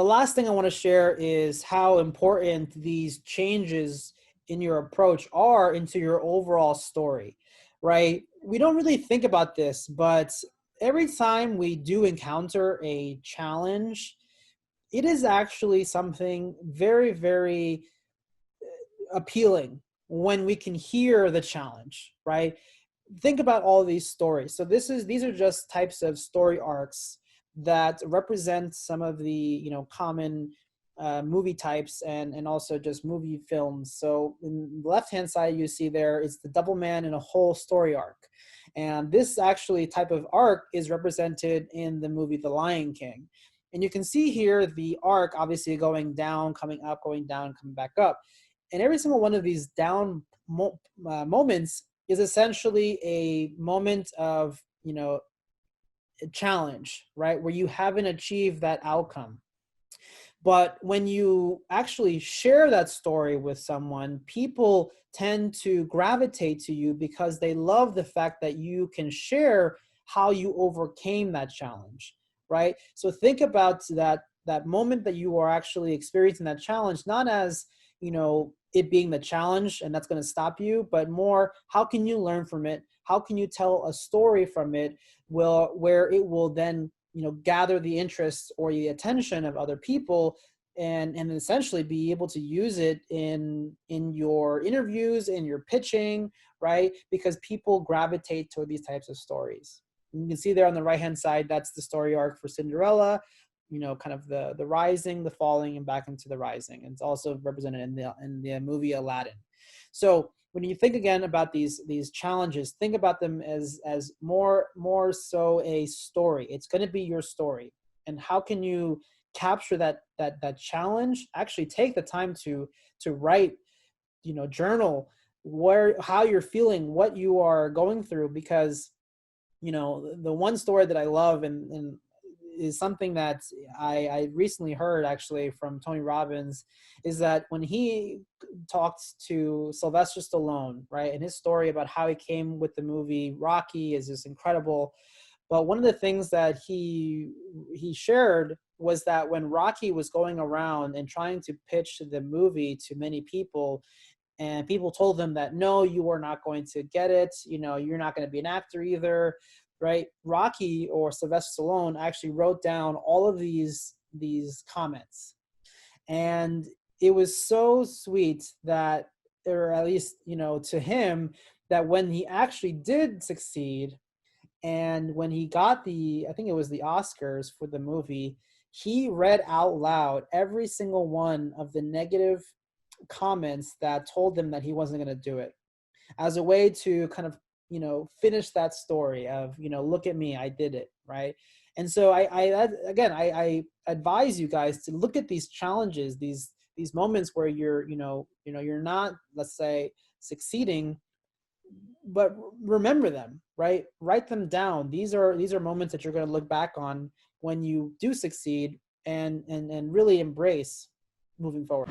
last thing I want to share is how important these changes in your approach are into your overall story, right? We don't really think about this, but every time we do encounter a challenge, it is actually something very, very appealing when we can hear the challenge, right? Think about all these stories. So these are just types of story arcs that represent some of the common movie types and also just movie films. So in the left hand side you see there is the double man in a whole story arc, and this actually type of arc is represented in the movie The Lion King. And you can see here the arc obviously going down, coming up, going down, coming back up. And every single one of these down moments is essentially a moment of, a challenge, right? Where you haven't achieved that outcome. But when you actually share that story with someone, people tend to gravitate to you because they love the fact that you can share how you overcame that challenge, right? So think about that moment that you are actually experiencing that challenge, not as, it being the challenge and that's going to stop you, but more, how can you learn from it? How can you tell a story from it where it will then, gather the interest or the attention of other people, and essentially be able to use it in your interviews, in your pitching, right? Because people gravitate toward these types of stories. And you can see there on the right hand side, that's the story arc for Cinderella, kind of the rising, the falling, and back into the rising. And it's also represented in the movie Aladdin. So when you think again about these challenges, think about them as more so a story. It's going to be your story, and how can you capture that challenge? Actually, take the time to write, journal how you're feeling, what you are going through, because the one story that I love and is something that I recently heard actually from Tony Robbins, is that when he talked to Sylvester Stallone, right, and his story about how he came with the movie Rocky is just incredible. But one of the things that he shared was that when Rocky was going around and trying to pitch the movie to many people, and people told them that, no, you are not going to get it, you're not going to be an actor either, right? Rocky, or Sylvester Stallone, actually wrote down all of these comments. And it was so sweet that, or at least, to him, that when he actually did succeed, and when he got I think it was the Oscars for the movie, he read out loud every single one of the negative comments that told him that he wasn't going to do it, as a way to kind of, finish that story of, look at me, I did it, right? And so I advise you guys to look at these challenges, these moments where you're not, let's say, succeeding, but remember them, right? Write them down. These are moments that you're going to look back on when you do succeed, and really embrace moving forward.